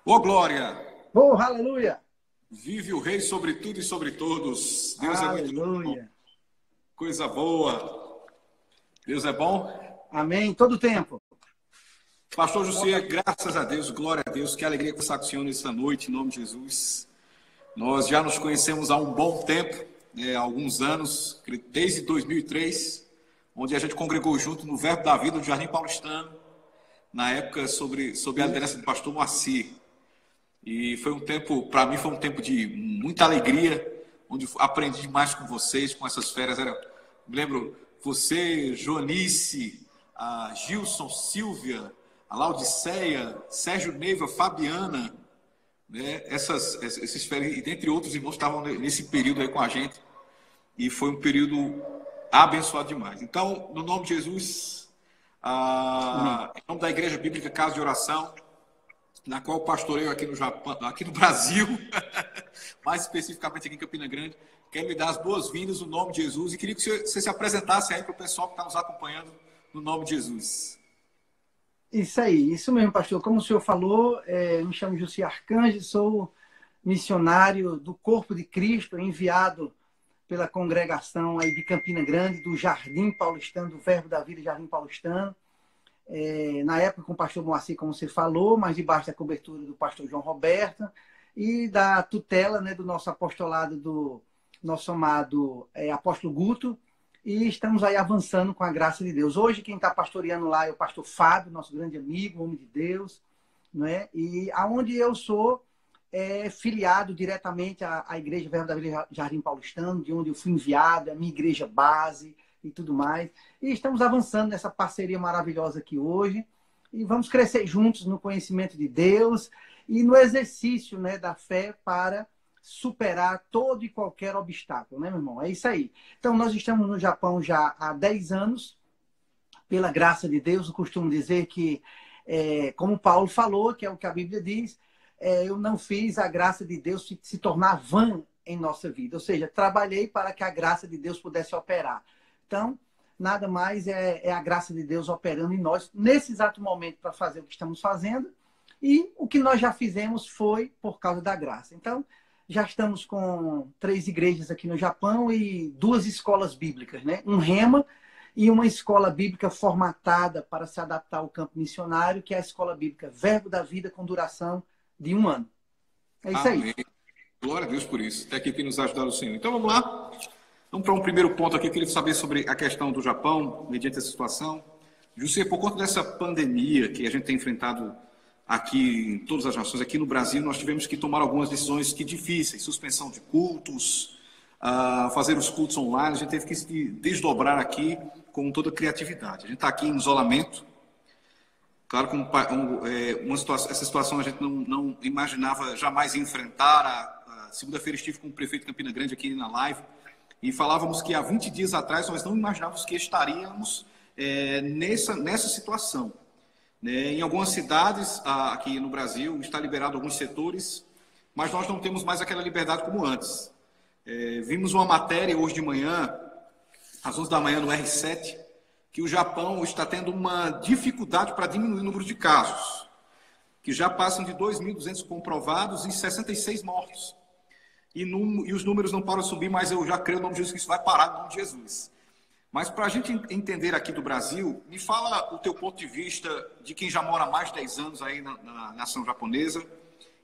Ô Glória, Oh, aleluia! vive o Rei sobre tudo e sobre todos. Deus é muito bom, Aleluia! coisa boa. Deus é bom. Amém. Todo tempo. Pastor José, graças a Deus, glória a Deus. Que alegria conversar com o Senhor nessa noite, em nome de Jesus. Nós já nos conhecemos há um bom tempo, há alguns anos, desde 2003, onde a gente congregou junto no Verbo da Vida do Jardim Paulistano, na época sob a liderança do pastor Moacir. E foi um tempo, para mim, foi um tempo de muita alegria, onde aprendi demais com vocês, com essas férias. Me lembro você, Joanice, a Gilson, Silvia, a Laudiceia, Sérgio Neiva, Fabiana, né? Esses férias, e dentre outros irmãos, estavam nesse período aí com a gente. E foi um período abençoado demais. Então, no nome de Jesus, Amém. em nome da Igreja Bíblica Casa de Oração, na qual pastoreio aqui no Japão, aqui no Brasil, mais especificamente aqui em Campina Grande. Quero lhe dar as boas-vindas no nome de Jesus e queria que você se apresentasse aí para o pessoal que está nos acompanhando no nome de Jesus. Isso aí, isso mesmo, pastor. Como o senhor falou, me chamo José Arcanjo, sou missionário do Corpo de Cristo, enviado pela congregação aí de Campina Grande, do Jardim Paulistano, do Verbo da Vida Jardim Paulistano. Na época com o pastor Moacir, como você falou, mas debaixo da cobertura do pastor João Roberto e da tutela, né, do nosso apostolado, do nosso amado apóstolo Guto, e estamos aí avançando com a graça de Deus. Hoje quem está pastoreando lá é o pastor Fábio, nosso grande amigo, homem de Deus, né? E aonde eu sou filiado diretamente à Igreja Verbo da Vida Jardim Paulistano, de onde eu fui enviado, a minha igreja base e tudo mais. E estamos avançando nessa parceria maravilhosa aqui hoje. E vamos crescer juntos no conhecimento de Deus e no exercício, né, da fé para superar todo e qualquer obstáculo, né, meu irmão? É isso aí. Então, nós estamos no Japão já há 10 anos, pela graça de Deus. Eu costumo dizer que, como Paulo falou, que é o que a Bíblia diz, eu não fiz a graça de Deus se tornar vã em nossa vida. Ou seja, trabalhei para que a graça de Deus pudesse operar. Então, nada mais é a graça de Deus operando em nós, nesse exato momento, para fazer o que estamos fazendo. E o que nós já fizemos foi por causa da graça. Então, já estamos com 3 igrejas aqui no Japão e 2 escolas bíblicas, né? Um rema e uma escola bíblica formatada para se adaptar ao campo missionário, que é a escola bíblica Verbo da Vida, com duração de 1 ano. É isso aí. Amém. Glória a Deus por isso. Até aqui tem nos ajudado o Senhor. Então vamos lá. Vamos para um primeiro ponto aqui. Eu queria saber sobre a questão do Japão, mediante essa situação. José, por conta dessa pandemia que a gente tem enfrentado aqui em todas as nações, aqui no Brasil, nós tivemos que tomar algumas decisões que difíceis, suspensão de cultos, fazer os cultos online, a gente teve que se desdobrar aqui com toda a criatividade. A gente está aqui em isolamento, claro que essa situação a gente não imaginava jamais enfrentar. A segunda-feira estive com o prefeito de Campina Grande aqui na live e falávamos que há 20 dias atrás nós não imaginávamos que estaríamos nessa situação. Em algumas cidades aqui no Brasil está liberado alguns setores, mas nós não temos mais aquela liberdade como antes. Vimos uma matéria hoje de manhã, às 11 da manhã no R7, que o Japão está tendo uma dificuldade para diminuir o número de casos, que já passam de 2.200 comprovados e 66 mortos. E os números não param de subir, mas eu já creio no nome de Jesus que isso vai parar no nome de Jesus. Mas para a gente entender aqui do Brasil, me fala o teu ponto de vista de quem já mora há mais de 10 anos aí na nação japonesa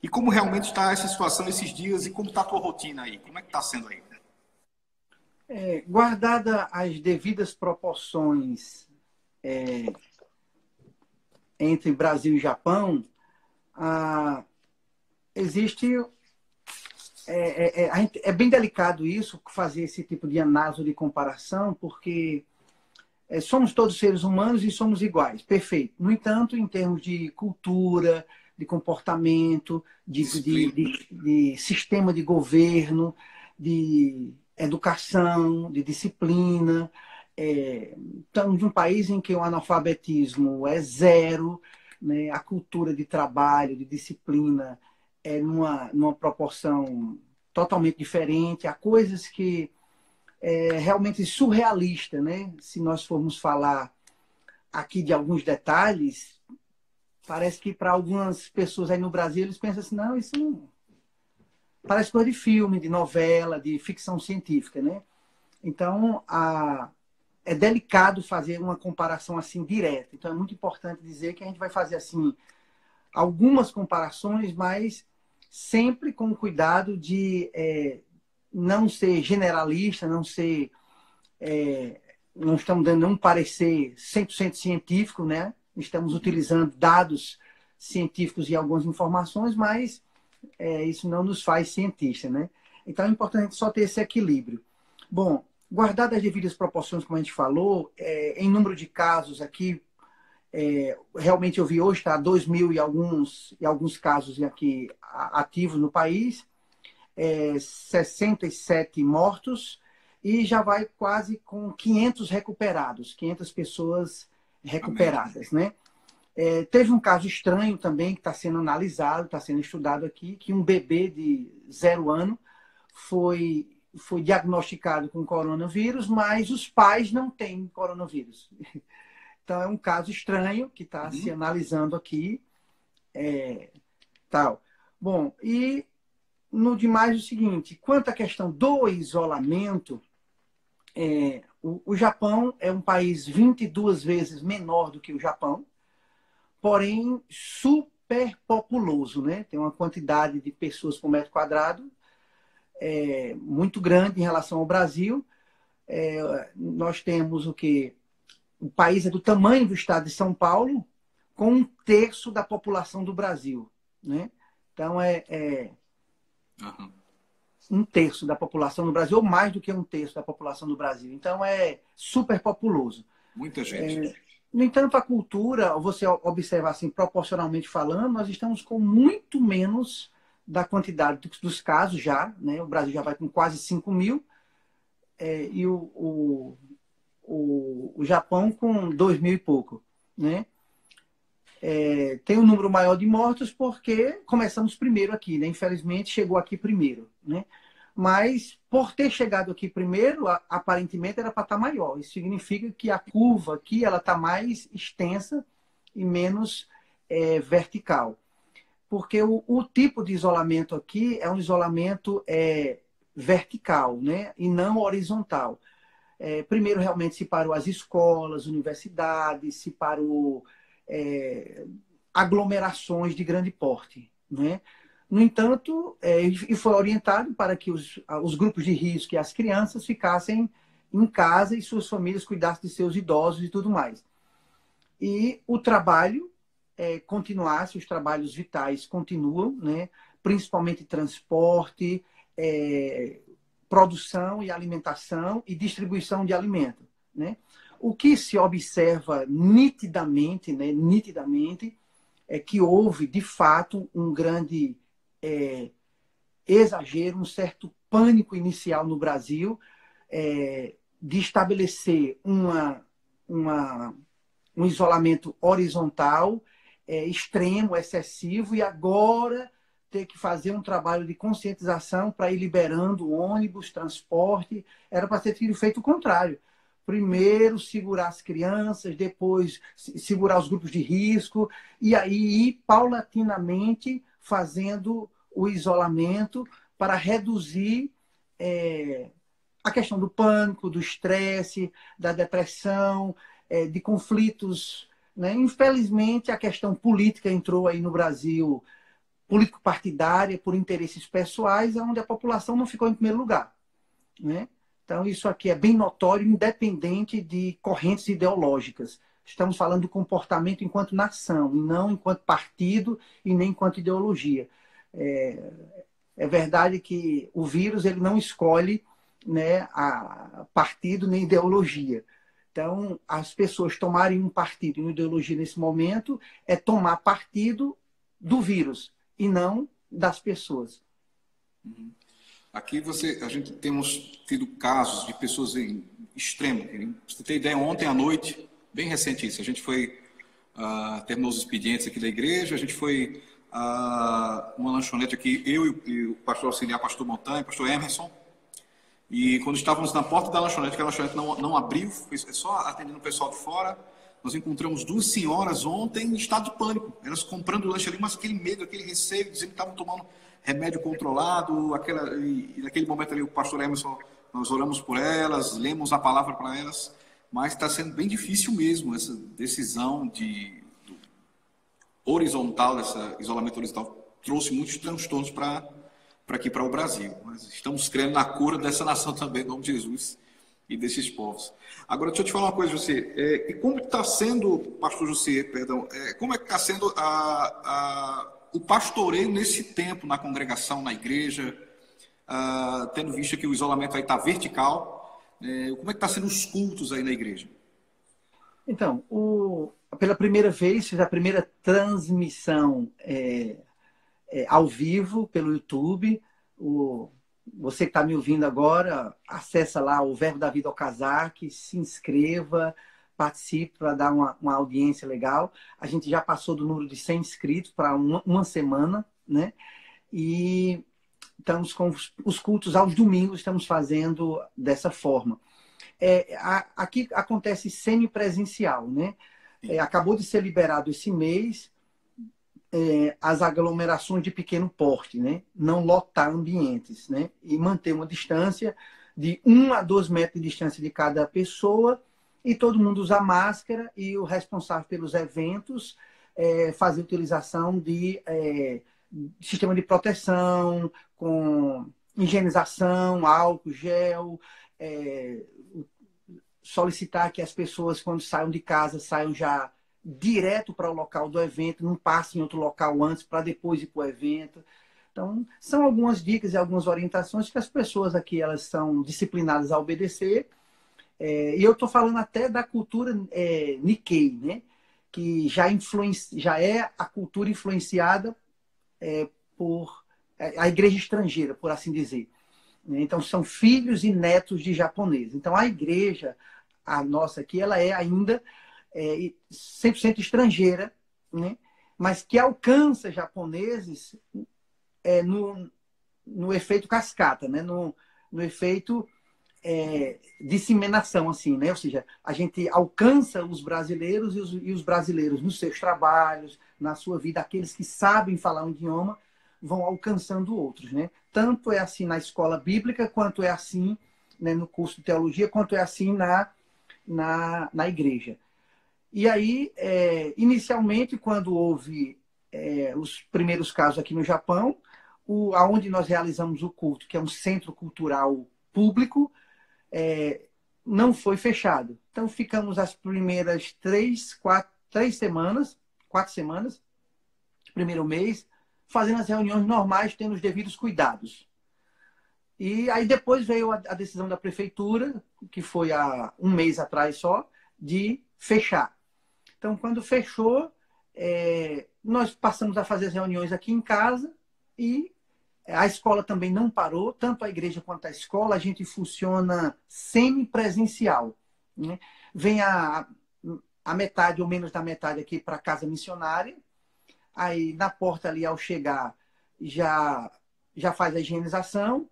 e como realmente está essa situação esses dias e como está a tua rotina aí, como é que está sendo aí? Guardada as devidas proporções entre Brasil e Japão, existe... É bem delicado isso, fazer esse tipo de análise de comparação, porque somos todos seres humanos e somos iguais, perfeito. No entanto, em termos de cultura, de comportamento, de sistema de governo, de educação, de disciplina, estamos num país em que o analfabetismo é zero, né? A cultura de trabalho, de disciplina, numa proporção totalmente diferente. Há coisas que realmente surrealista, né? Se nós formos falar aqui de alguns detalhes, Parece que para algumas pessoas aí no Brasil, eles pensam assim, não, isso não... Parece coisa de filme, de novela, de ficção científica, né? Então, é delicado fazer uma comparação assim direta. Então, é muito importante dizer que a gente vai fazer assim algumas comparações, mas sempre com cuidado de não ser generalista, não ser... não estamos dando um parecer 100% científico, né? Estamos utilizando dados científicos e algumas informações, mas isso não nos faz cientista, né? Então é importante só ter esse equilíbrio. Bom, guardadas as devidas proporções, como a gente falou, em número de casos aqui, realmente eu vi hoje, está 2.000 e alguns casos aqui ativos no país, 67 mortos, e já vai quase com 500 recuperados, 500 pessoas recuperadas, né? Teve um caso estranho também que está sendo analisado, está sendo estudado aqui, que um bebê de 0 ano foi diagnosticado com coronavírus, mas os pais não têm coronavírus. Então é um caso estranho que está se analisando aqui. Tal. Bom, e no demais o seguinte, quanto à questão do isolamento, o Japão é um país 22 vezes menor do que o Japão, porém superpopuloso, né? Tem uma quantidade de pessoas por metro quadrado muito grande em relação ao Brasil. Nós temos o que? O país é do tamanho do estado de São Paulo, com 1/3 da população do Brasil, né? Então, Uhum. 1/3 da população do Brasil, ou mais do que 1/3 da população do Brasil. Então, é superpopuloso. Muita gente. No entanto, a cultura, você observar assim, proporcionalmente falando, nós estamos com muito menos da quantidade dos casos já, né? O Brasil já vai com quase 5.000, e o Japão com 2.000 e pouco, né? Tem um número maior de mortos porque começamos primeiro aqui, né? Infelizmente, chegou aqui primeiro, né? Mas, por ter chegado aqui primeiro, aparentemente era para estar maior. Isso significa que a curva aqui está mais extensa e menos vertical. Porque o tipo de isolamento aqui é um isolamento vertical, né? E não horizontal. Primeiro, realmente, se parou as escolas, universidades, se parou aglomerações de grande porte, né? No entanto, e foi orientado para que os grupos de risco e as crianças ficassem em casa e suas famílias cuidassem de seus idosos e tudo mais. E o trabalho continuasse, os trabalhos vitais continuam, né? Principalmente transporte, produção e alimentação e distribuição de alimento, né? O que se observa nitidamente, né? Nitidamente, é que houve, de fato, um grande exagero, um certo pânico inicial no Brasil de estabelecer um isolamento horizontal, extremo, excessivo, e agora ter que fazer um trabalho de conscientização para ir liberando ônibus, transporte. Era para ter sido feito o contrário. Primeiro segurar as crianças, depois segurar os grupos de risco, e aí ir paulatinamente fazendo o isolamento para reduzir a questão do pânico, do estresse, da depressão, de conflitos, né? Infelizmente, a questão política entrou aí no Brasil, político-partidária, por interesses pessoais, onde a população não ficou em primeiro lugar, né? Então, isso aqui é bem notório, independente de correntes ideológicas. Estamos falando do comportamento enquanto nação, e não enquanto partido e nem enquanto ideologia. É verdade que o vírus ele não escolhe, né, a partido nem ideologia. Então, as pessoas tomarem um partido e uma ideologia nesse momento é tomar partido do vírus e não das pessoas. Aqui a gente temos tido casos de pessoas em extremo. Pra você ter ideia, ontem à noite, bem recente isso, a gente terminou os expedientes aqui da igreja, a gente foi a uma lanchonete aqui, eu e o pastor auxiliar, pastor Montanha, pastor Emerson, e quando estávamos na porta da lanchonete, que a lanchonete não abriu, foi só atendendo o pessoal de fora, Nós encontramos duas senhoras ontem em estado de pânico. Elas comprando lanche ali, mas aquele medo, aquele receio, dizendo que estavam tomando remédio controlado. E naquele momento ali, o pastor Emerson, nós oramos por elas, lemos a palavra para elas, mas está sendo bem difícil mesmo essa decisão horizontal, dessa isolamento horizontal, trouxe muitos transtornos para aqui, para o Brasil. Mas estamos crendo na cura dessa nação também, em nome de Jesus e desses povos. Agora, deixa eu te falar uma coisa, José. E como está sendo, pastor José, perdão, como é que está sendo o pastoreio nesse tempo na congregação, na igreja, tendo visto que o isolamento aí está vertical, como é que está sendo os cultos aí na igreja? Então, pela primeira vez, fiz a primeira transmissão ao vivo pelo YouTube. Você que está me ouvindo agora, acessa lá o Verbo da Vida Okazaki, se inscreva, participe para dar uma audiência legal. A gente já passou do número de 100 inscritos para uma semana, né? E estamos com os cultos aos domingos, estamos fazendo dessa forma. Aqui acontece semipresencial, né? Acabou de ser liberado esse mês as aglomerações de pequeno porte, né? Não lotar ambientes, né? E manter uma distância de 1 a 2 metros de distância de cada pessoa e todo mundo usar máscara e o responsável pelos eventos fazer utilização de sistema de proteção, com higienização, álcool, gel, solicitar que as pessoas, quando saiam de casa, saiam já direto para o local do evento, não passem em outro local antes, para depois ir para o evento. Então, são algumas dicas e algumas orientações que as pessoas aqui elas são disciplinadas a obedecer. E eu estou falando até da cultura Nikkei, né? Que já é a cultura influenciada por a igreja estrangeira, por assim dizer. Então, são filhos e netos de japoneses. Então, a igreja, a nossa aqui, ela é ainda 100% estrangeira, né? Mas que alcança japoneses no efeito cascata, né? No efeito disseminação, assim, né? Ou seja, a gente alcança os brasileiros e os brasileiros nos seus trabalhos, na sua vida, aqueles que sabem falar um idioma, vão alcançando outros, né? Tanto é assim na escola bíblica, quanto é assim, né, no curso de teologia, quanto é assim na igreja. E aí, inicialmente, quando houve os primeiros casos aqui no Japão, aonde nós realizamos o culto, que é um centro cultural público, não foi fechado. Então, ficamos as primeiras 4 semanas, primeiro mês, fazendo as reuniões normais, tendo os devidos cuidados. E aí depois veio a decisão da prefeitura, que foi há um mês atrás só, de fechar. Então, quando fechou, nós passamos a fazer as reuniões aqui em casa e a escola também não parou, tanto a igreja quanto a escola, a gente funciona semipresencial, né? Vem a metade ou menos da metade aqui para a casa missionária, aí na porta ali ao chegar já faz a higienização,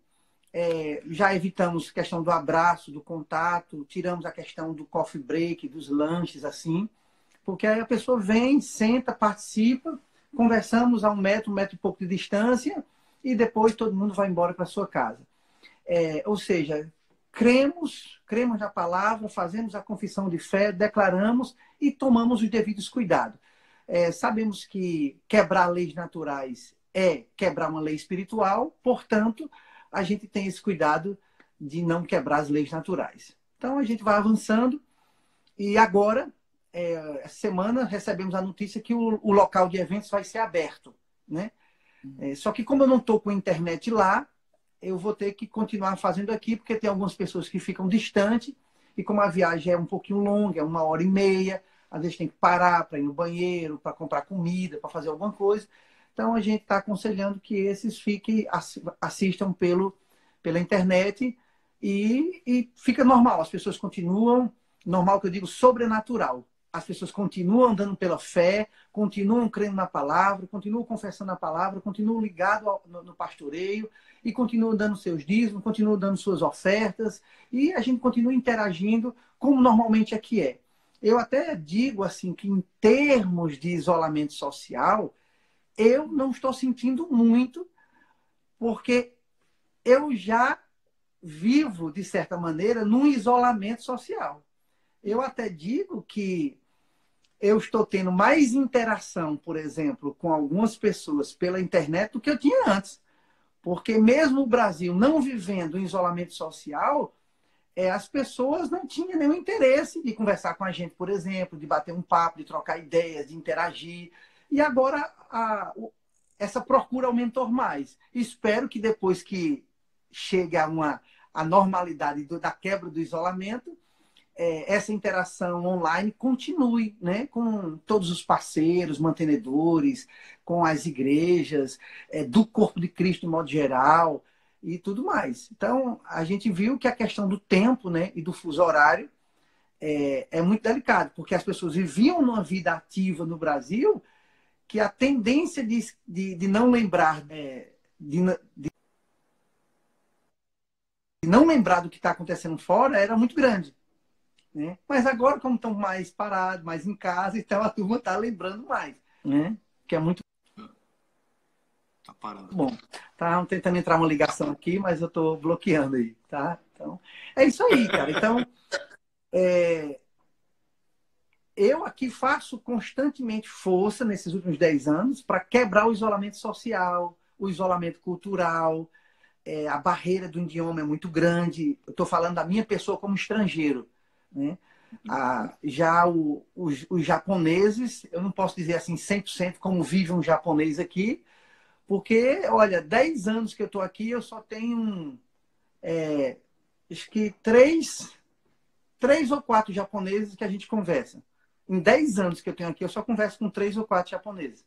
já evitamos a questão do abraço, do contato, tiramos a questão do coffee break, dos lanches, assim, porque aí a pessoa vem, senta, participa, conversamos a 1 metro e pouco de distância e depois todo mundo vai embora para sua casa. Ou seja, cremos na palavra, fazemos a confissão de fé, declaramos e tomamos os devidos cuidados. Sabemos que quebrar leis naturais é quebrar uma lei espiritual, portanto, a gente tem esse cuidado de não quebrar as leis naturais. Então, a gente vai avançando e agora, essa semana, recebemos a notícia que o local de eventos vai ser aberto, né? Só que como eu não estou com a internet lá, eu vou ter que continuar fazendo aqui, porque tem algumas pessoas que ficam distantes e como a viagem é um pouquinho longa, é 1h30, às vezes tem que parar para ir no banheiro, para comprar comida, para fazer alguma coisa. Então, a gente está aconselhando que esses assistam pela internet e fica normal. As pessoas continuam, normal que eu digo, sobrenatural. As pessoas continuam andando pela fé, continuam crendo na palavra, continuam confessando a palavra, continuam ligados no pastoreio e continuam dando seus dízimos, continuam dando suas ofertas e a gente continua interagindo como normalmente aqui é. eu até digo assim que em termos de isolamento social, eu não estou sentindo muito, porque eu já vivo, de certa maneira, num isolamento social. Eu até digo que eu estou tendo mais interação, por exemplo, com algumas pessoas pela internet do que eu tinha antes. Porque mesmo o Brasil não vivendo em isolamento social, as pessoas não tinham nenhum interesse de conversar com a gente, por exemplo, de bater um papo, de trocar ideias, de interagir. E agora essa procura aumentou mais. Espero que depois que chegue a normalidade da quebra do isolamento, essa interação online continue, né, com todos os parceiros, mantenedores, com as igrejas, do corpo de Cristo de modo geral e tudo mais. Então, a gente viu que a questão do tempo, né, e do fuso horário é muito delicado, porque as pessoas viviam numa vida ativa no Brasil que a tendência de não lembrar, de não lembrar do que está acontecendo fora era muito grande. Né? Mas agora, como estão mais parados, mais em casa, então a turma está lembrando mais. Né? Que é muito Tá parando. bom. Tá tentando entrar uma ligação aqui, mas eu estou bloqueando aí. Tá? Então, é isso aí, cara. Então, eu aqui faço constantemente força nesses últimos 10 anos para quebrar o isolamento social, o isolamento cultural. A barreira do idioma é muito grande. Eu estou falando da minha pessoa como estrangeiro. Né? Já os japoneses, eu não posso dizer assim 100% como vive um japonês aqui, porque, olha, 10 anos que eu estou aqui, eu só tenho acho que três ou quatro japoneses que a gente conversa. Em 10 anos que eu tenho aqui, eu só converso com 3 ou 4 japoneses.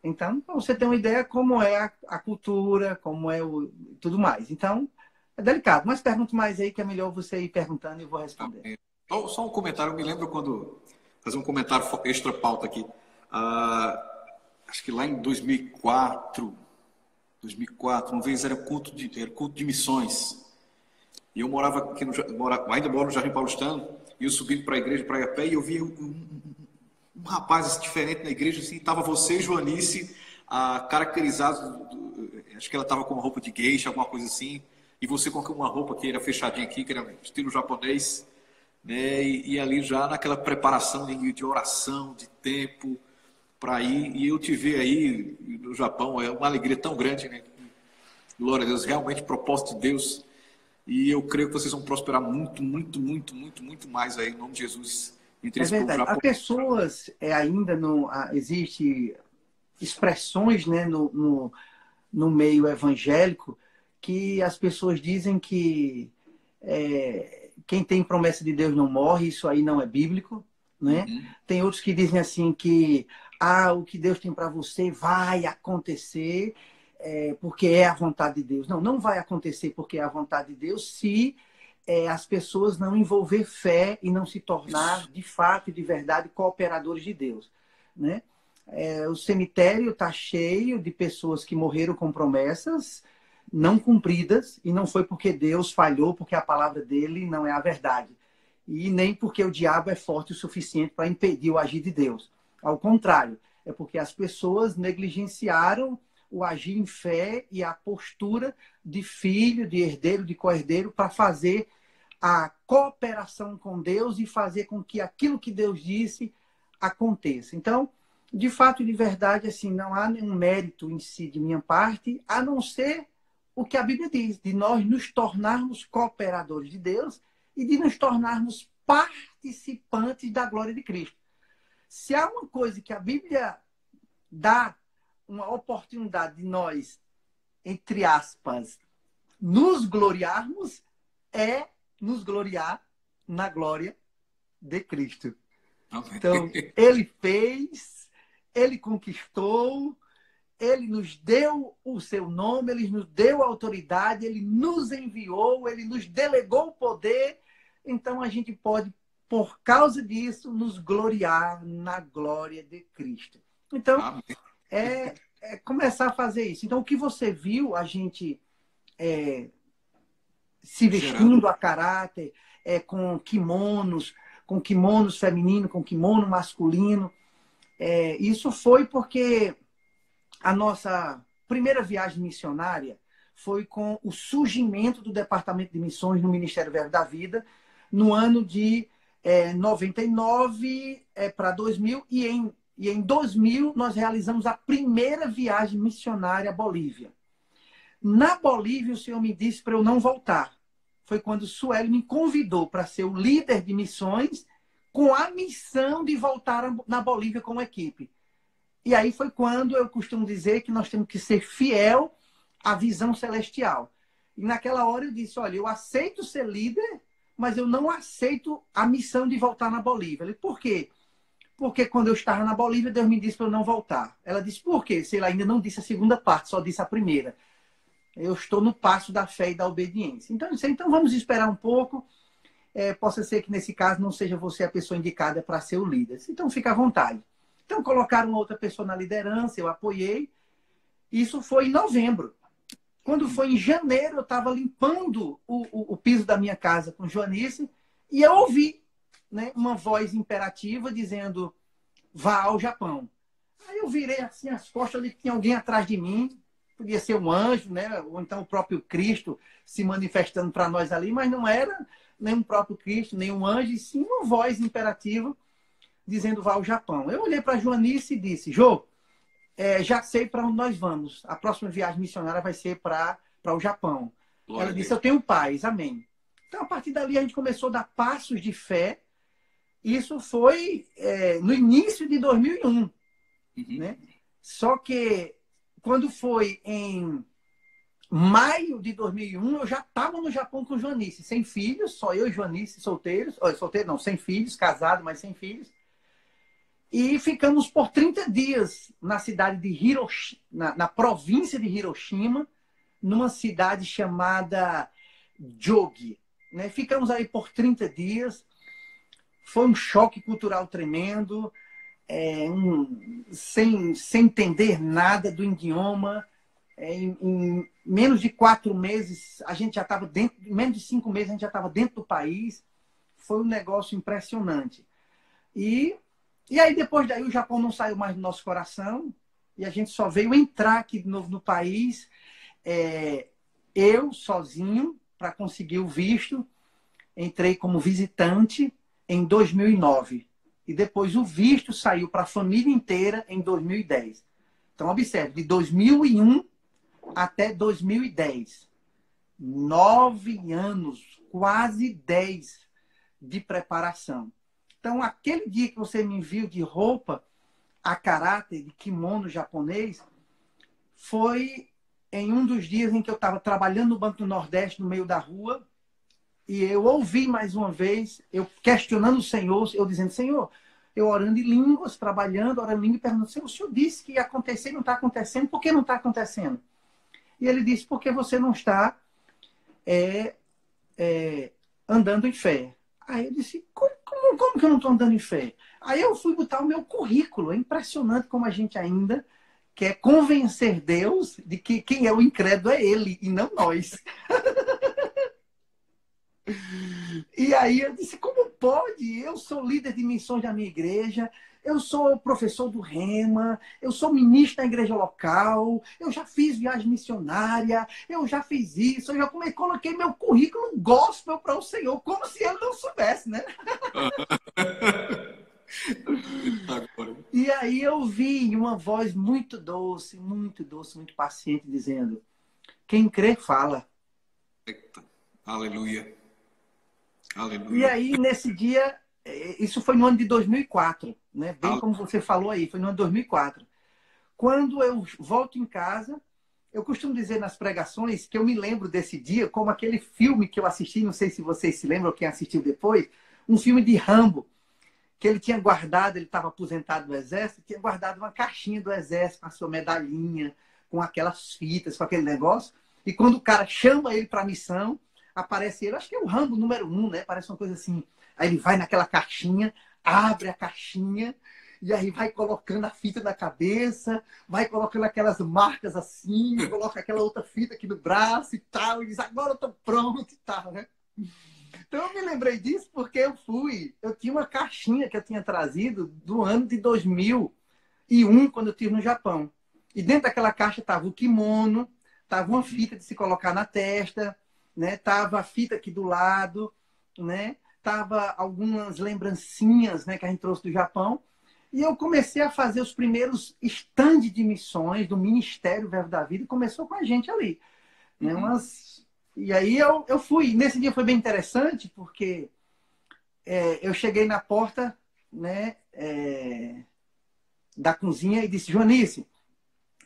Então, para você ter uma ideia como é a cultura, como é tudo mais. Então, é delicado. Mas pergunto mais aí, que é melhor você ir perguntando e eu vou responder. Só um comentário. Eu me lembro quando... Fazer um comentário extra pauta aqui. Acho que lá em 2004, uma vez era culto de missões. E eu morava aqui ainda moro no Jardim Paulistano, e eu subi para a igreja, para ir a pé, e eu vi um rapaz assim, diferente na igreja, assim, estava você, Joanice, caracterizados, acho que ela estava com uma roupa de geisha, alguma coisa assim, e você com uma roupa que era fechadinha aqui, que era estilo japonês, né, e ali já naquela preparação de oração, de tempo, para ir, e eu te ver aí no Japão, é uma alegria tão grande, né? Glória a Deus, realmente propósito de Deus, e eu creio que vocês vão prosperar muito, muito, muito, muito, muito mais aí, em nome de Jesus. É verdade. Há pessoas, ainda não existe expressões, né, no meio evangélico, que as pessoas dizem que quem tem promessa de Deus não morre, isso aí não é bíblico. Né? Uhum. Tem outros que dizem assim que o que Deus tem para você vai acontecer porque é a vontade de Deus. Não, não vai acontecer porque é a vontade de Deus se as pessoas não envolver fé e não se tornar, de fato e de verdade, cooperadores de Deus. Né? O cemitério está cheio de pessoas que morreram com promessas não cumpridas, e não foi porque Deus falhou, porque a palavra dele não é a verdade. E nem porque o diabo é forte o suficiente para impedir o agir de Deus. Ao contrário, é porque as pessoas negligenciaram o agir em fé e a postura de filho, de herdeiro, de co-herdeiro, para fazer a cooperação com Deus e fazer com que aquilo que Deus disse aconteça. Então, de fato e de verdade, assim, não há nenhum mérito em si de minha parte, a não ser o que a Bíblia diz, de nós nos tornarmos cooperadores de Deus e de nos tornarmos participantes da glória de Cristo. Se há uma coisa que a Bíblia dá uma oportunidade de nós, entre aspas, nos gloriarmos, é nos gloriar na glória de Cristo. Então, ele fez, ele conquistou, ele nos deu o seu nome, ele nos deu a autoridade, ele nos enviou, ele nos delegou o poder. Então, a gente pode, por causa disso, nos gloriar na glória de Cristo. Então, começar a fazer isso. Então, o que você viu, a gente se vestindo a caráter, com kimonos, com kimonos feminino, com kimono masculino. Isso foi porque a nossa primeira viagem missionária foi com o surgimento do Departamento de Missões no Ministério Verbo da Vida, no ano de 99 para 2000, e em 2000 nós realizamos a primeira viagem missionária à Bolívia. Na Bolívia, o Senhor me disse para eu não voltar. Foi quando o Sueli me convidou para ser o líder de missões, com a missão de voltar na Bolívia como equipe. E aí foi quando eu costumo dizer que nós temos que ser fiel à visão celestial. E naquela hora eu disse, olha, eu aceito ser líder, mas eu não aceito a missão de voltar na Bolívia. Ele, por quê? Porque quando eu estava na Bolívia, Deus me disse para eu não voltar. Ela disse, por quê? Se ela ainda não disse a segunda parte, só disse a primeira. Eu estou no passo da fé e da obediência. Então, eu disse, então vamos esperar um pouco. Possa ser que nesse caso não seja você a pessoa indicada para ser o líder. Então fica à vontade. Então colocaram outra pessoa na liderança, eu apoiei. Isso foi em novembro. Quando foi em janeiro, eu estava limpando o piso da minha casa com Joanice e eu ouvi, né, uma voz imperativa dizendo, vá ao Japão. Aí eu virei assim as costas, ali tinha alguém atrás de mim. Podia ser um anjo, né? Ou então o próprio Cristo se manifestando para nós ali, mas não era nem o próprio Cristo, nem um anjo, e sim uma voz imperativa dizendo vá ao Japão. Eu olhei para a Joanice e disse, Jô, já sei para onde nós vamos. A próxima viagem missionária vai ser para o Japão. Glória Ela disse, eu tenho paz, amém. Então, a partir dali, a gente começou a dar passos de fé. Isso foi no início de 2001. Né? Só que quando foi em maio de 2001, eu já estava no Japão com Joanice, sem filhos, só eu e Joanice solteiros. Solteiro não, sem filhos, casado, mas sem filhos. E ficamos por 30 dias na cidade de Hiroshima, na província de Hiroshima, numa cidade chamada Jogi. Né? Ficamos aí por 30 dias. Foi um choque cultural tremendo. Sem entender nada do idioma. Em menos de 4 meses, a gente já estava dentro, em menos de 5 meses, a gente já estava dentro do país. Foi um negócio impressionante. E aí, depois daí, o Japão não saiu mais do nosso coração. E a gente só veio entrar aqui de novo no país, eu sozinho, para conseguir o visto. Entrei como visitante em 2009. E depois o visto saiu para a família inteira em 2010. Então, observe, de 2001 até 2010. 9 anos, quase 10 de preparação. Então, aquele dia que você me viu de roupa a caráter, de kimono japonês, foi em um dos dias em que eu estava trabalhando no Banco do Nordeste, no meio da rua, e eu ouvi mais uma vez, eu questionando o Senhor, eu dizendo, Senhor, eu orando em línguas, trabalhando, orando em línguas, perguntando, Senhor, o Senhor disse que ia acontecer e não está acontecendo, por que não está acontecendo? E ele disse, porque você não está andando em fé. Aí eu disse, como que eu não estou andando em fé? Aí eu fui botar o meu currículo. É impressionante como a gente ainda quer convencer Deus de que quem é o incrédulo é Ele e não nós. E aí eu disse, como pode? Eu sou líder de missões da minha igreja, eu sou professor do Rema, eu sou ministro da igreja local, eu já fiz viagem missionária, eu já fiz isso, eu já coloquei meu currículo gospel para o Senhor, como se ele não soubesse, né? E aí eu vi uma voz muito doce, muito paciente, dizendo, quem crê, fala. Eita. Aleluia. Aleluia. E aí, nesse dia, isso foi no ano de 2004, né? Bem como você falou aí, foi no ano de 2004. Quando eu volto em casa, eu costumo dizer nas pregações que eu me lembro desse dia como aquele filme que eu assisti, não sei se vocês se lembram, quem assistiu depois, um filme de Rambo, que ele tinha guardado, ele estava aposentado do Exército, tinha guardado uma caixinha do Exército com a sua medalhinha, com aquelas fitas, com aquele negócio. E quando o cara chama ele para a missão, aparece ele, acho que é o Rambo número 1, né? Parece uma coisa assim. Aí ele vai naquela caixinha, abre a caixinha, e aí vai colocando a fita na cabeça, vai colocando aquelas marcas assim, coloca aquela outra fita aqui no braço e tal, e diz, agora eu tô pronto e tal, né? Então eu me lembrei disso porque eu tinha uma caixinha que eu tinha trazido do ano de 2001, quando eu estive no Japão. E dentro daquela caixa estava o kimono, estava uma fita de se colocar na testa, né? Tava a fita aqui do lado, né? Tava algumas lembrancinhas, né, que a gente trouxe do Japão. E eu comecei a fazer os primeiros stand de missões do Ministério Verbo da Vida, e começou com a gente ali, né? E aí eu fui. Nesse dia foi bem interessante, porque eu cheguei na porta, né, da cozinha e disse: Joanice,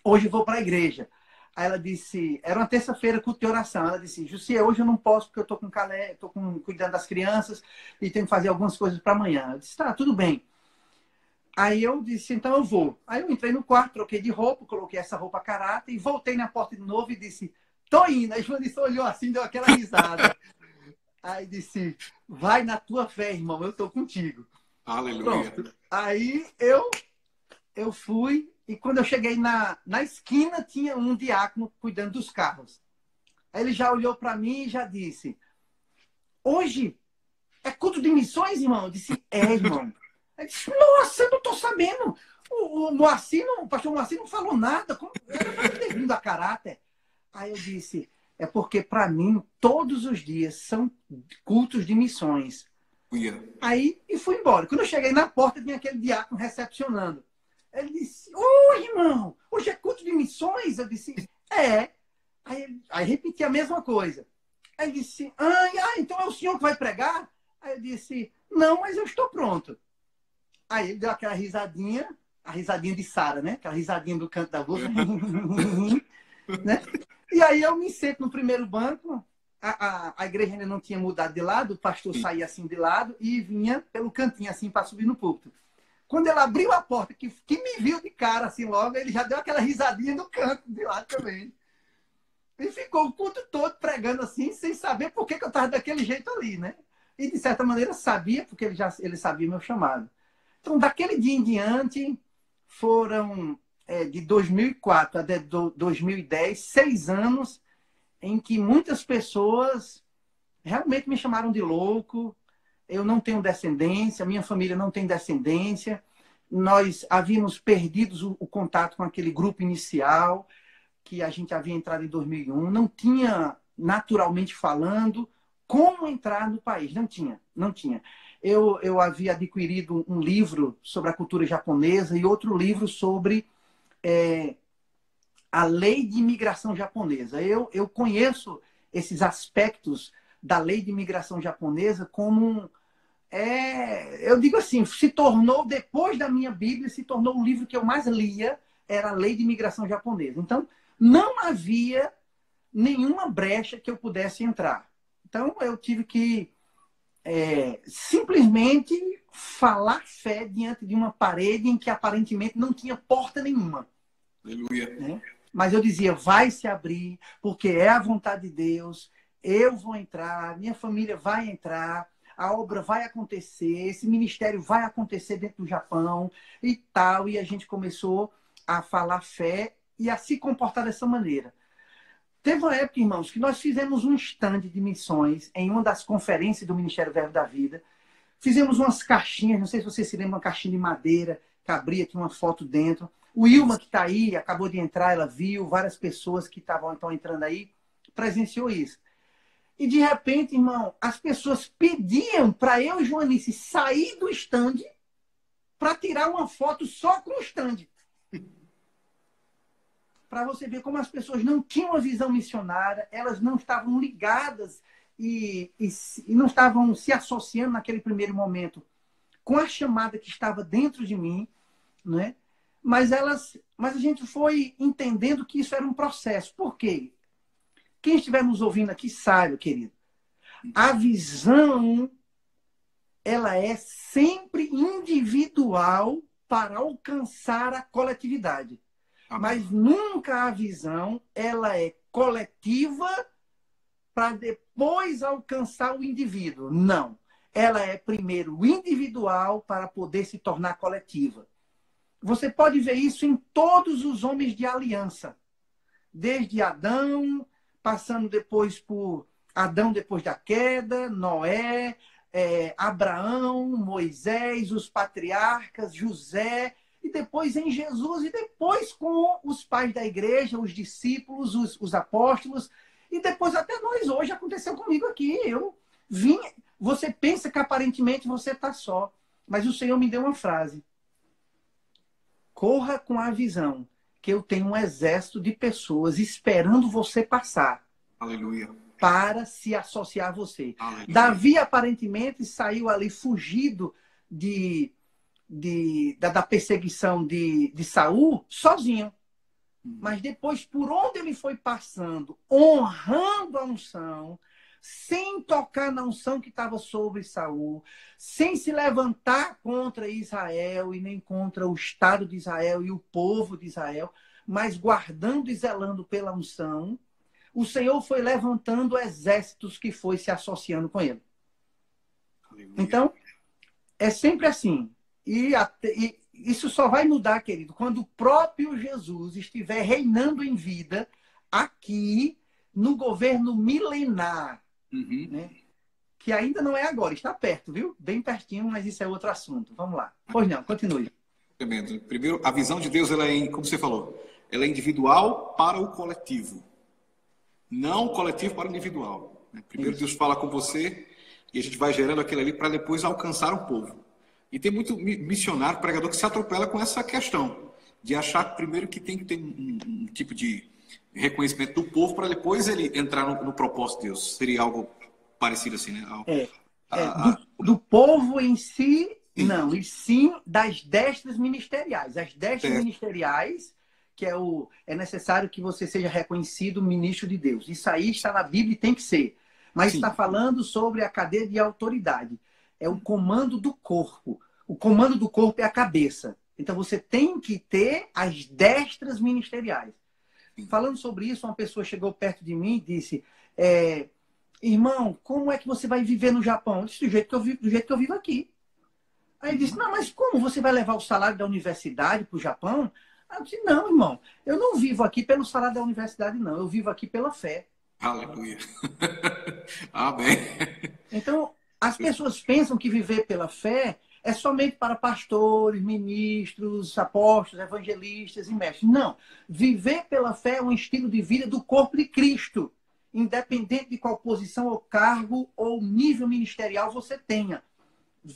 hoje eu vou para a igreja. Aí ela disse, era uma terça-feira, culto de oração. Ela disse: Jussi, hoje eu não posso porque eu estou cuidando das crianças e tenho que fazer algumas coisas para amanhã. Eu disse: tá, tudo bem. Aí eu disse: então eu vou. Aí eu entrei no quarto, troquei de roupa, coloquei essa roupa caráter e voltei na porta de novo e disse: tô indo. Aí Joanice olhou assim, deu aquela risada. Aí disse: vai na tua fé, irmão, eu estou contigo. Aleluia. Pronto. Aí eu fui, e quando eu cheguei na esquina, tinha um diácono cuidando dos carros. Aí ele já olhou para mim e já disse: hoje é culto de missões, irmão? Eu disse: irmão. Aí disse: nossa, eu não estou sabendo. O pastor Moacir não falou nada. Como era para ter vindo a caráter? Aí eu disse: é porque para mim todos os dias são cultos de missões. Aí e fui embora. Quando eu cheguei na porta, tinha aquele diácono recepcionando. Ele disse: irmão, hoje é culto de missões? Eu disse: é. Aí repeti a mesma coisa. Aí ele disse: então é o senhor que vai pregar? Aí eu disse: não, mas eu estou pronto. Aí ele deu aquela risadinha, a risadinha de Sara, né? Aquela risadinha do canto da boca. Né? E aí eu me sento no primeiro banco. A igreja ainda não tinha mudado de lado, o pastor saía assim de lado e vinha pelo cantinho assim para subir no púlpito. Quando ele abriu a porta, que me viu de cara assim logo, ele já deu aquela risadinha no canto de lá também. E ficou o culto todo pregando assim, sem saber por que eu estava daquele jeito ali, né? E de certa maneira sabia, porque ele sabia meu chamado. Então, daquele dia em diante, foram de 2004 até 2010, 6 anos em que muitas pessoas realmente me chamaram de louco. Eu não tenho descendência, minha família não tem descendência. Nós havíamos perdido o contato com aquele grupo inicial, que a gente havia entrado em 2001. Não tinha, naturalmente falando, como entrar no país. Não tinha. Eu havia adquirido um livro sobre a cultura japonesa e outro livro sobre a lei de imigração japonesa. Eu conheço esses aspectos da lei de imigração japonesa como eu digo assim, se tornou, depois da minha Bíblia, se tornou o livro que eu mais lia, era a lei de imigração japonesa. Então, não havia nenhuma brecha que eu pudesse entrar. Então, eu tive que simplesmente falar fé diante de uma parede em que aparentemente não tinha porta nenhuma. Aleluia. Né? Mas eu dizia: vai se abrir, porque é a vontade de Deus, eu vou entrar, minha família vai entrar, a obra vai acontecer, esse ministério vai acontecer dentro do Japão e tal. E a gente começou a falar fé e a se comportar dessa maneira. Teve uma época, irmãos, que nós fizemos um stand de missões em uma das conferências do Ministério Verbo da Vida. Fizemos umas caixinhas, não sei se você se lembra, uma caixinha de madeira, que abria, tinha uma foto dentro. O Ilma, que está aí, acabou de entrar, ela viu, várias pessoas que estão entrando aí, presenciou isso. E, de repente, irmão, as pessoas pediam para eu e Joanice sair do stand para tirar uma foto só com o stand. Para você ver como as pessoas não tinham uma visão missionária, elas não estavam ligadas e não estavam se associando naquele primeiro momento com a chamada que estava dentro de mim, né? Mas a gente foi entendendo que isso era um processo. Por quê? Quem estiver nos ouvindo aqui sabe, querido, a visão ela é sempre individual para alcançar a coletividade. Amém. Mas nunca a visão ela é coletiva para depois alcançar o indivíduo. Não. Ela é primeiro individual para poder se tornar coletiva. Você pode ver isso em todos os homens de aliança. Desde Adão, passando depois por Adão depois da queda, Noé, Abraão, Moisés, os patriarcas, José, e depois em Jesus, e depois com os pais da igreja, os discípulos, os apóstolos, e depois até nós hoje aconteceu comigo aqui. Eu vim, você pensa que aparentemente você está só, mas o Senhor me deu uma frase: corra com a visão que eu tenho um exército de pessoas esperando você passar. Aleluia. Para se associar a você. Aleluia. Davi aparentemente saiu ali fugido da perseguição de Saul sozinho. Mas depois, por onde ele foi passando, honrando a unção, sem tocar na unção que estava sobre Saul, sem se levantar contra Israel e nem contra o Estado de Israel e o povo de Israel, mas guardando e zelando pela unção, o Senhor foi levantando exércitos que foi se associando com ele. Aleluia. Então, é sempre assim. E isso só vai mudar, querido, quando o próprio Jesus estiver reinando em vida aqui no governo milenar. Né? Que ainda não é agora, está perto, viu? Bem pertinho, mas isso é outro assunto. Vamos lá. Pois não, continue. Tremendo. Primeiro, a visão de Deus, ela é, como você falou, ela é individual para o coletivo. Não coletivo para o individual. Primeiro isso. Deus fala com você e a gente vai gerando aquilo ali para depois alcançar o povo. E tem muito missionário, pregador que se atropela com essa questão de achar primeiro que tem que ter um tipo de reconhecimento do povo para depois ele entrar no propósito de Deus. Seria algo parecido assim, né? Do povo em si, não. E sim das destras ministeriais. As destras ministeriais, que é necessário que você seja reconhecido ministro de Deus. Isso aí está na Bíblia e tem que ser. Mas está falando sobre a cadeia de autoridade. É o comando do corpo. O comando do corpo é a cabeça. Então você tem que ter as destras ministeriais. Falando sobre isso, uma pessoa chegou perto de mim e disse: irmão, como é que você vai viver no Japão? Eu disse: do jeito que eu vivo aqui. Aí ele disse: não, mas como você vai levar o salário da universidade para o Japão? Aí eu disse: não, irmão, eu não vivo aqui pelo salário da universidade, não. Eu vivo aqui pela fé. Aleluia. Amém. Então, as pessoas pensam que viver pela fé é somente para pastores, ministros, apóstolos, evangelistas e mestres. Não. Viver pela fé é um estilo de vida do corpo de Cristo, independente de qual posição ou cargo ou nível ministerial você tenha.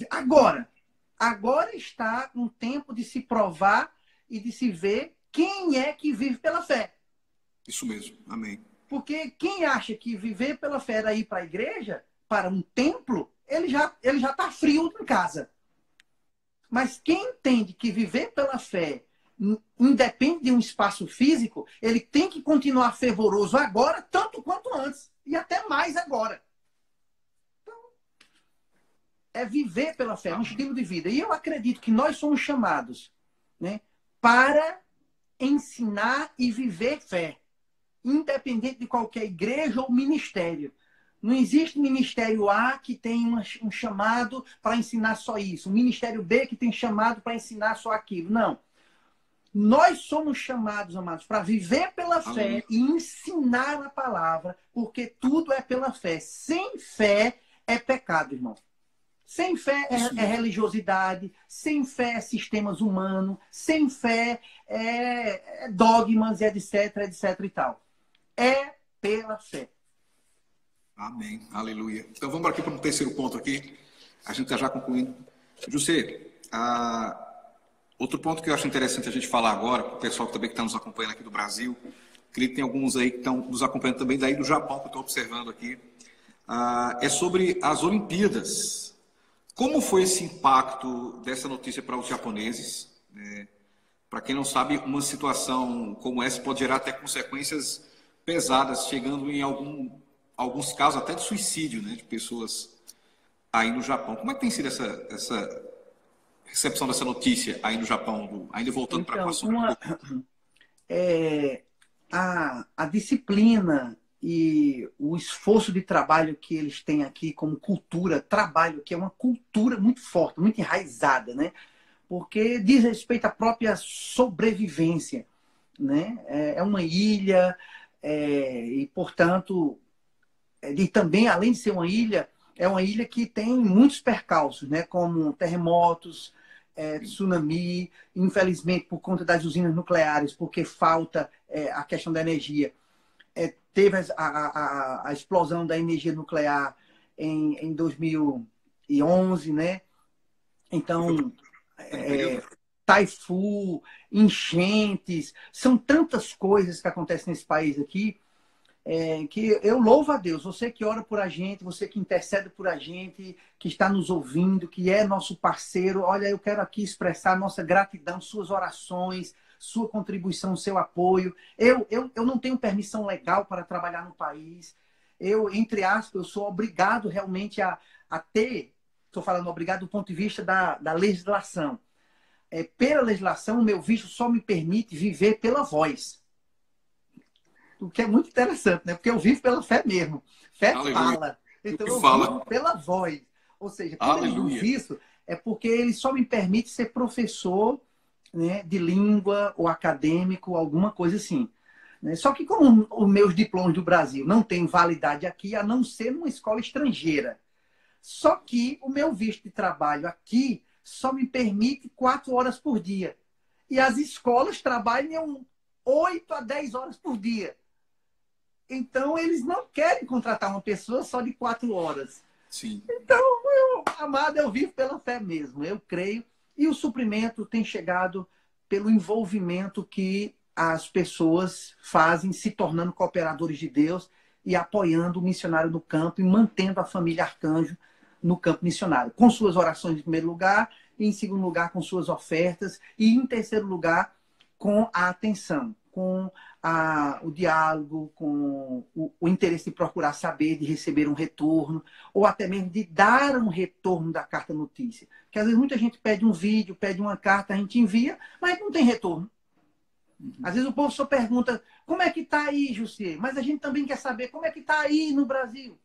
Agora está um tempo de se provar e de se ver quem é que vive pela fé. Isso mesmo. Amém. Porque quem acha que viver pela fé era ir para a igreja, para um templo, ele já está frio em casa. Mas quem entende que viver pela fé independe de um espaço físico, ele tem que continuar fervoroso agora, tanto quanto antes. E até mais agora. Então, é viver pela fé, é um estilo de vida. E eu acredito que nós somos chamados, né, para ensinar e viver fé. Independente de qualquer igreja ou ministério. Não existe ministério A que tem um chamado para ensinar só isso. Um ministério B que tem chamado para ensinar só aquilo. Não. Nós somos chamados, amados, para viver pela fé e ensinar a palavra, porque tudo é pela fé. Sem fé é pecado, irmão. Sem fé é religiosidade, sem fé é sistemas humanos, sem fé é dogmas, etc, etc e tal. É pela fé. Amém. Aleluia. Então vamos aqui para um terceiro ponto aqui. A gente está já concluindo. José, outro ponto que eu acho interessante a gente falar agora, para o pessoal também que está nos acompanhando aqui do Brasil, que tem alguns aí que estão nos acompanhando também daí do Japão, que eu estou observando aqui, é sobre as Olimpíadas. Como foi esse impacto dessa notícia para os japoneses? Para quem não sabe, uma situação como essa pode gerar até consequências pesadas, chegando em alguns casos até de suicídio, né, de pessoas aí no Japão. Como é que tem sido essa recepção dessa notícia aí no Japão, ainda voltando para o assunto? A disciplina e o esforço de trabalho que eles têm aqui como cultura, trabalho, que é uma cultura muito forte, muito enraizada, né? Porque diz respeito à própria sobrevivência, né? É uma ilha e, portanto, e também, além de ser uma ilha, é uma ilha que tem muitos percalços, né? Como terremotos, tsunami, infelizmente por conta das usinas nucleares, porque falta a questão da energia. Teve a explosão da energia nuclear em 2011, né? Então, taifu, enchentes, são tantas coisas que acontecem nesse país aqui, que eu louvo a Deus. Você que ora por a gente, você que intercede por a gente, que está nos ouvindo, que é nosso parceiro, olha, eu quero aqui expressar nossa gratidão, suas orações, sua contribuição, seu apoio. Eu não tenho permissão legal para trabalhar no país. Entre aspas, eu sou obrigado realmente a ter, estou falando obrigado do ponto de vista da legislação. Pela legislação, o meu visto só me permite viver pela voz. O que é muito interessante, né? Porque eu vivo pela fé mesmo. Fé fala. Então eu vivo pela voz. Ou seja, quando eu digo isso, é porque ele só me permite ser professor, né, de língua ou acadêmico, alguma coisa assim. Né? Só que como os meus diplomas do Brasil não têm validade aqui, a não ser numa escola estrangeira. Só que o meu visto de trabalho aqui só me permite 4 horas por dia. E as escolas trabalham 8 a 10 horas por dia. Então, eles não querem contratar uma pessoa só de 4 horas. Sim. Então, amado, eu vivo pela fé mesmo, eu creio. E o suprimento tem chegado pelo envolvimento que as pessoas fazem, se tornando cooperadores de Deus e apoiando o missionário no campo e mantendo a família Arcanjo no campo missionário. Com suas orações em primeiro lugar, e em segundo lugar com suas ofertas, e em terceiro lugar com a atenção, com o diálogo, com o interesse de procurar saber, de receber um retorno, ou até mesmo de dar um retorno da carta notícia. Porque às vezes muita gente pede um vídeo, pede uma carta, a gente envia, mas não tem retorno. Às vezes o povo só pergunta, como é que está aí, Jussier? Mas a gente também quer saber como é que está aí no Brasil.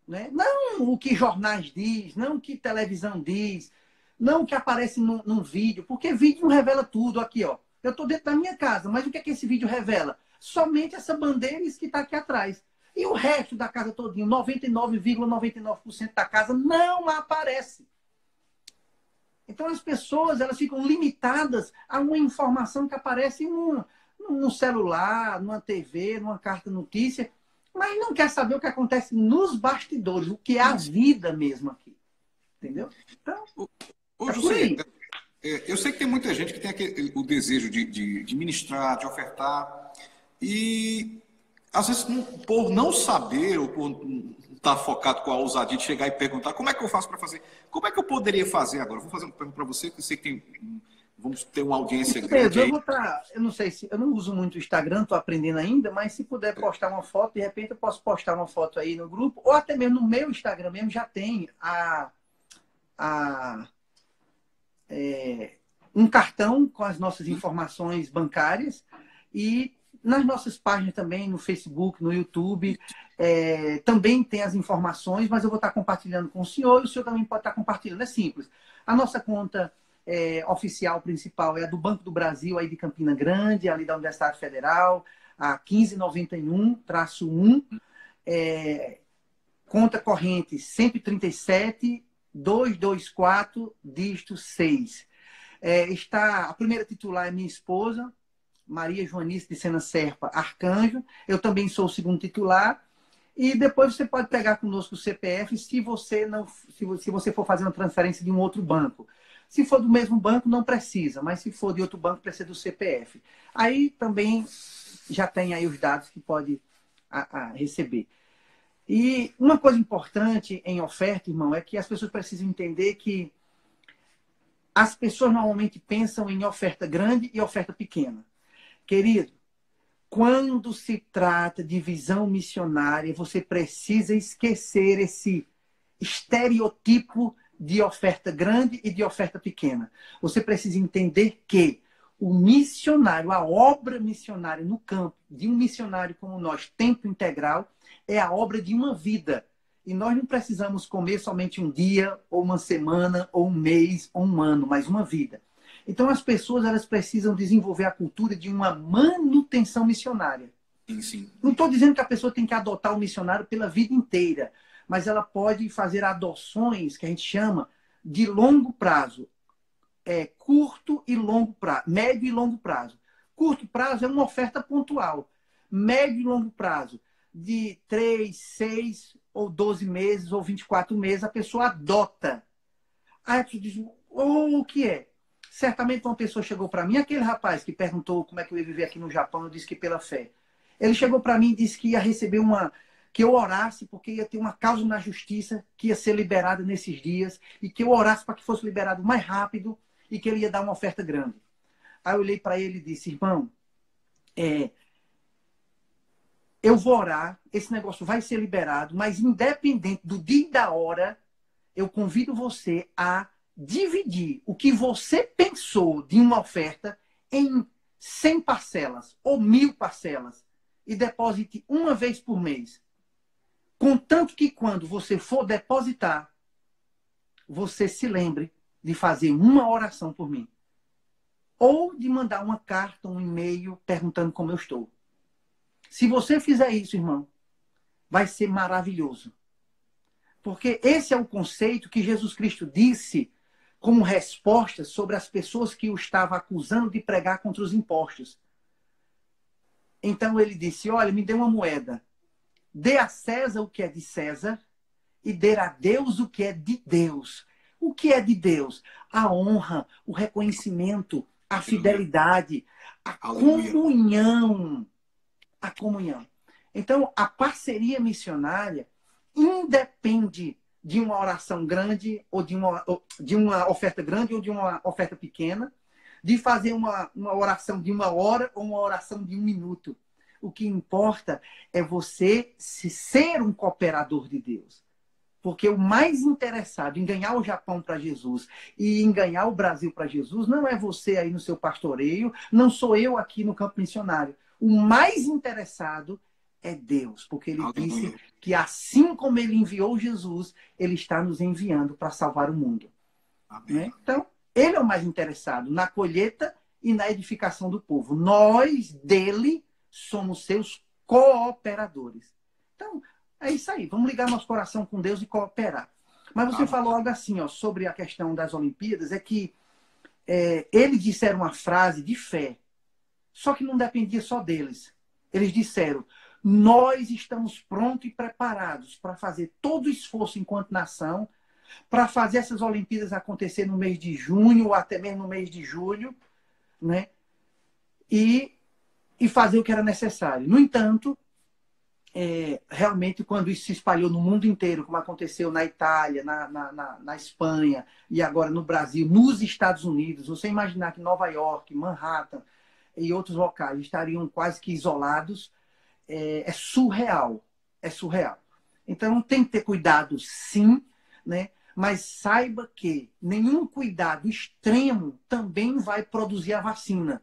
Né? Não o que jornais diz, não o que televisão diz, não o que aparece num vídeo, porque vídeo não revela tudo. Aqui, ó. Eu estou dentro da minha casa, mas o que é que esse vídeo revela? Somente essa bandeira que está aqui atrás. E o resto da casa todinho, 99,99% da casa não aparece. Então as pessoas elas ficam limitadas a uma informação que aparece num celular, numa TV, numa carta notícia, mas não quer saber o que acontece nos bastidores, o que é a vida mesmo aqui. Entendeu? Então, José, eu sei que tem muita gente que tem o desejo de ministrar, de ofertar, e às vezes por não saber ou por não estar focado com a ousadia de chegar e perguntar como é que eu faço para fazer, como é que eu poderia fazer agora? Vou fazer uma pergunta para você, que eu sei que vamos ter uma audiência grande. Eu não sei se eu não uso muito o Instagram, estou aprendendo ainda, mas se puder postar uma foto, de repente eu posso postar uma foto aí no grupo, ou até mesmo no meu Instagram mesmo já tem um cartão com as nossas informações bancárias e nas nossas páginas também, no Facebook, no YouTube, também tem as informações, mas eu vou estar compartilhando com o senhor e o senhor também pode estar compartilhando. É simples. A nossa conta oficial principal é a do Banco do Brasil, aí de Campina Grande, ali da Universidade Federal, a 1591-1, conta corrente 137 224, dígito 6. A primeira titular é minha esposa, Maria Joanice de Sena Serpa Arcanjo. Eu também sou o segundo titular. E depois você pode pegar conosco o CPF se você for fazer uma transferência de um outro banco. Se for do mesmo banco, não precisa. Mas se for de outro banco, precisa do CPF. Aí também já tem aí os dados que pode receber. E uma coisa importante em oferta, irmão, é que as pessoas precisam entender que as pessoas normalmente pensam em oferta grande e oferta pequena. Querido, quando se trata de visão missionária, você precisa esquecer esse estereotipo de oferta grande e de oferta pequena. Você precisa entender que o missionário, a obra missionária no campo de um missionário como nós, tempo integral, é a obra de uma vida. E nós não precisamos comer somente um dia, ou uma semana, ou um mês, ou um ano, mas uma vida. Então as pessoas elas precisam desenvolver a cultura de uma manutenção missionária. Sim, sim. Não estou dizendo que a pessoa tem que adotar o missionário pela vida inteira, mas ela pode fazer adoções que a gente chama de longo prazo. Curto e longo prazo, médio e longo prazo. Curto prazo é uma oferta pontual. Médio e longo prazo, de 3, 6 ou 12 meses ou 24 meses, a pessoa adota. Aí a pessoa diz, o que é? Certamente uma pessoa chegou para mim, aquele rapaz que perguntou como é que eu ia viver aqui no Japão, eu disse que pela fé. Ele chegou para mim e disse que ia receber que eu orasse porque ia ter uma causa na justiça que ia ser liberada nesses dias e que eu orasse para que fosse liberado mais rápido e que ele ia dar uma oferta grande. Aí eu olhei para ele e disse, irmão, eu vou orar, esse negócio vai ser liberado, mas independente do dia e da hora, eu convido você a dividir o que você pensou de uma oferta em 100 parcelas ou 1000 parcelas e deposite uma vez por mês. Contanto que quando você for depositar, você se lembre de fazer uma oração por mim. Ou de mandar uma carta, um e-mail perguntando como eu estou. Se você fizer isso, irmão, vai ser maravilhoso. Porque esse é o conceito que Jesus Cristo disse como resposta sobre as pessoas que o estavam acusando de pregar contra os impostos. Então ele disse, olha, me dê uma moeda. Dê a César o que é de César e dê a Deus o que é de Deus. O que é de Deus? A honra, o reconhecimento, a fidelidade, a comunhão. A comunhão. Então, a parceria missionária independe de uma oração grande ou de uma oferta grande ou de uma oferta pequena, de fazer uma oração de 1 hora ou uma oração de 1 minuto. O que importa é você ser um cooperador de Deus. Porque o mais interessado em ganhar o Japão para Jesus e em ganhar o Brasil para Jesus não é você aí no seu pastoreio, não sou eu aqui no campo missionário. O mais interessado é Deus, porque ele disse que assim como ele enviou Jesus, ele está nos enviando para salvar o mundo. Né? Então, ele é o mais interessado na colheita e na edificação do povo. Nós, dele, somos seus cooperadores. Então, é isso aí. Vamos ligar nosso coração com Deus e cooperar. Mas você falou algo assim, ó, sobre a questão das Olimpíadas, é que eles disseram uma frase de fé, só que não dependia só deles. Eles disseram, nós estamos prontos e preparados para fazer todo o esforço enquanto nação, para fazer essas Olimpíadas acontecer no mês de junho, ou até mesmo no mês de julho, né? E fazer o que era necessário. No entanto, realmente, quando isso se espalhou no mundo inteiro, como aconteceu na Itália, na Espanha, e agora no Brasil, nos Estados Unidos, você imaginar que Nova York, Manhattan e outros locais estariam quase que isolados, é surreal. É surreal. Então, tem que ter cuidado, sim, né? Mas saiba que nenhum cuidado extremo também vai produzir a vacina.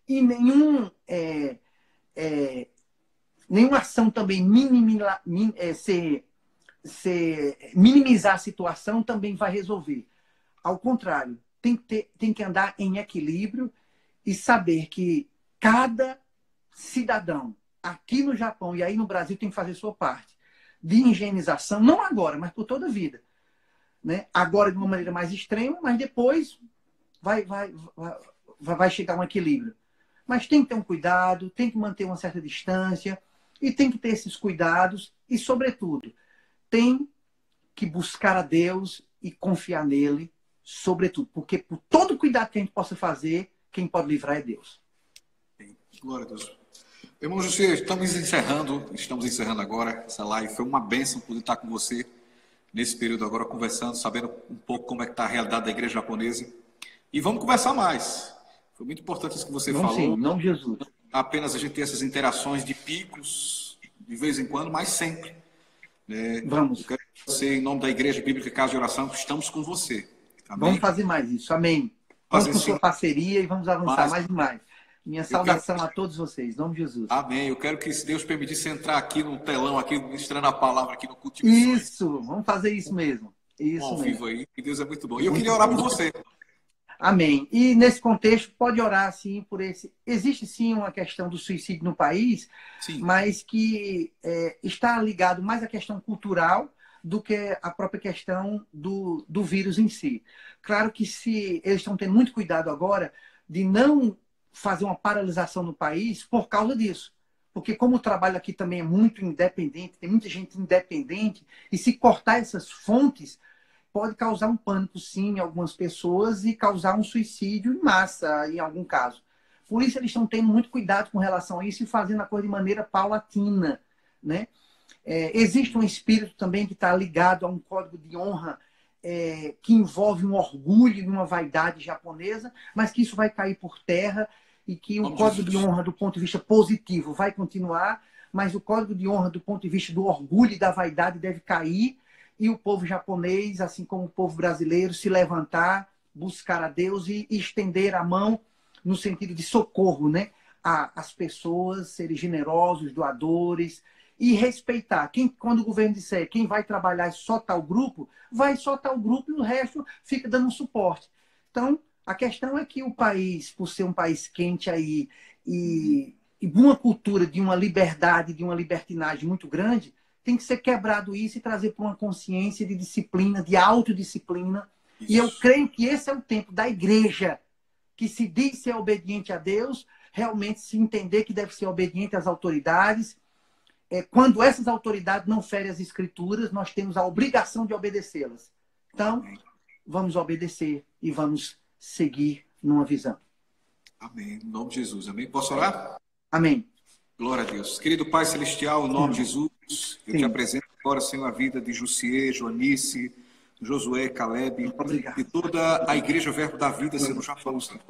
E nenhuma ação também minimizar a situação também vai resolver. Ao contrário, tem que andar em equilíbrio e saber que cada cidadão aqui no Japão e aí no Brasil tem que fazer sua parte de higienização, não agora, mas por toda a vida. Né? Agora de uma maneira mais extrema, mas depois vai chegar um equilíbrio. Mas tem que ter um cuidado, tem que manter uma certa distância e tem que ter esses cuidados e, sobretudo, tem que buscar a Deus e confiar nele, sobretudo, porque por todo cuidado que a gente possa fazer, quem pode livrar é Deus. Glória a Deus. Irmão José, estamos encerrando agora essa live. Foi uma bênção poder estar com você nesse período agora, conversando, sabendo um pouco como é que está a realidade da igreja japonesa. E vamos conversar mais. Foi muito importante isso que você falou. Sim, em nome de Jesus. Apenas a gente ter essas interações de picos, de vez em quando, mas sempre. Vamos. Eu quero que você, em nome da Igreja Bíblica Casa de Oração, estamos com você. Amém? Vamos fazer mais isso. Amém. Vamos com sua parceria e vamos avançar mais e mais. Minha saudação a todos vocês, em nome de Jesus. Amém. Eu quero que, se Deus permitisse, entrar aqui no telão, aqui, ministrando a palavra aqui no culto. Isso, vamos fazer isso mesmo. Isso ao mesmo. Vivo aí, que Deus é muito bom. E eu queria orar por você. Amém. E nesse contexto, pode orar, sim, por esse... Existe, sim, uma questão do suicídio no país, Sim. mas que está ligado mais à questão cultural do que a própria questão do vírus em si. Claro que se eles estão tendo muito cuidado agora de não fazer uma paralisação no país por causa disso. Porque como o trabalho aqui também é muito independente, tem muita gente independente, e se cortar essas fontes, pode causar um pânico, sim, em algumas pessoas e causar um suicídio em massa, em algum caso. Por isso, eles estão tendo muito cuidado com relação a isso e fazendo a coisa de maneira paulatina, né? Existe um espírito também que está ligado a um código de honra que envolve um orgulho e uma vaidade japonesa, mas que isso vai cair por terra e que o código de honra, do ponto de vista positivo, vai continuar, mas o código de honra, do ponto de vista do orgulho e da vaidade, deve cair, e o povo japonês, assim como o povo brasileiro, se levantar, buscar a Deus e estender a mão no sentido de socorro, né? Às pessoas, serem generosos, doadores, e respeitar. Quando o governo disser quem vai trabalhar é só tal grupo, vai só tal grupo e o resto fica dando suporte. Então, a questão é que o país, por ser um país quente aí e uma cultura de uma liberdade, de uma libertinagem muito grande, tem que ser quebrado isso e trazer para uma consciência de disciplina, de autodisciplina. Isso. E eu creio que esse é o tempo da igreja, que se diz ser obediente a Deus, realmente se entender que deve ser obediente às autoridades. Quando essas autoridades não ferem as escrituras, nós temos a obrigação de obedecê-las. Então, vamos obedecer e vamos seguir numa visão. Amém. Em nome de Jesus. Amém. Posso orar? Amém. Glória a Deus. Querido Pai Celestial, em nome de Jesus, eu te apresento agora, Senhor, a vida de Jussier, Joanice, Josué, Caleb, e toda a Igreja Verbo da Vida, Senhor, no Japão, Senhor.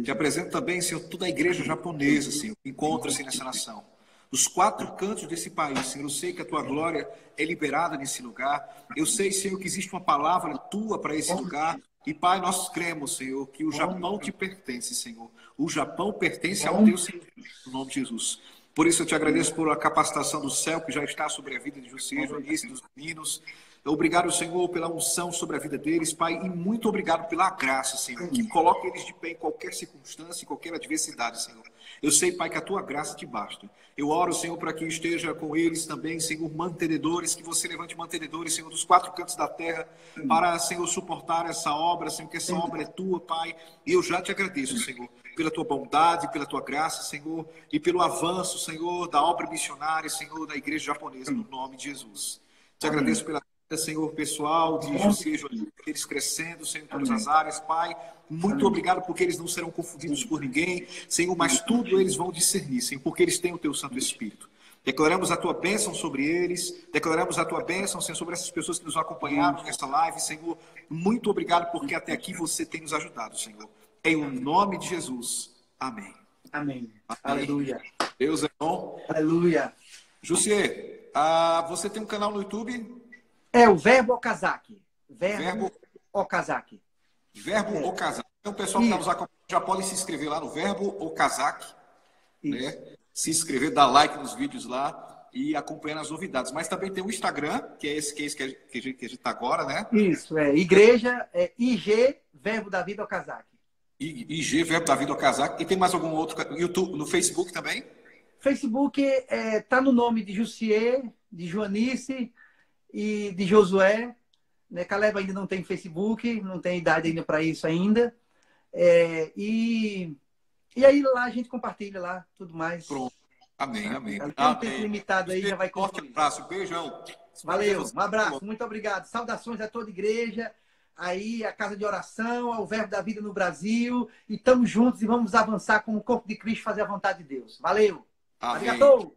Te apresento também, Senhor, toda a igreja japonesa, Senhor, que encontra-se nessa nação. Dos 4 cantos desse país, Senhor, eu sei que a Tua glória é liberada nesse lugar. Eu sei, Senhor, que existe uma palavra Tua para esse lugar. E, Pai, nós cremos, Senhor, que o Japão te pertence, Senhor. O Japão pertence ao Teu Senhor, no nome de Jesus. Por isso eu te agradeço por a capacitação do céu que já está sobre a vida de José, Joanice, dos meninos. Obrigado, Senhor, pela unção sobre a vida deles, Pai, e muito obrigado pela graça, Senhor, que coloque eles de pé em qualquer circunstância, em qualquer adversidade, Senhor. Eu sei, Pai, que a Tua graça te basta. Eu oro, Senhor, para que esteja com eles também, Senhor, mantenedores, que você levante mantenedores, Senhor, dos 4 cantos da terra, para, Senhor, suportar essa obra, Senhor, que essa obra é Tua, Pai, e eu já te agradeço, Senhor, pela Tua bondade, pela Tua graça, Senhor, e pelo avanço, Senhor, da obra missionária, Senhor, da igreja japonesa, no nome de Jesus. Te agradeço pela Senhor, pessoal de José, eles crescendo, Senhor, em todas as áreas, Pai. Muito obrigado porque eles não serão confundidos por ninguém, Senhor, mas tudo eles vão discernir, Senhor, porque eles têm o Teu Santo Espírito. Declaramos a Tua bênção sobre eles, declaramos a Tua bênção, Senhor, sobre essas pessoas que nos acompanharam nesta live, Senhor. Muito obrigado porque até aqui você tem nos ajudado, Senhor. Em o nome de Jesus. Amém. Amém. Amém. Aleluia. Deus é bom. Aleluia. José, você tem um canal no YouTube? O Verbo Okazaki. Verbo Okazaki. Verbo Okazaki. Então, o pessoal que está nos acompanhando já pode se inscrever lá no Verbo Okazaki. Né? Se inscrever, dar like nos vídeos lá e acompanhando as novidades. Mas também tem o Instagram, que é esse que a gente está agora, né? Isso, igreja, IG Verbo da Vida Okazaki. IG Verbo da Vida Okazaki. E tem mais algum outro? YouTube, no Facebook também? Facebook está no nome de Jussier, de Joanice e de Josué, né? Caleb ainda não tem Facebook, não tem idade ainda para isso ainda. E aí lá a gente compartilha lá, tudo mais. Pronto. Amém, amém. Tem um tempo limitado aí, já vai concluir. Um abraço, beijão. Valeu, um abraço, muito obrigado. Saudações a toda a igreja, aí a Casa de Oração, ao Verbo da Vida no Brasil, e estamos juntos e vamos avançar como o corpo de Cristo, fazer a vontade de Deus. Valeu. Amém. Obrigado.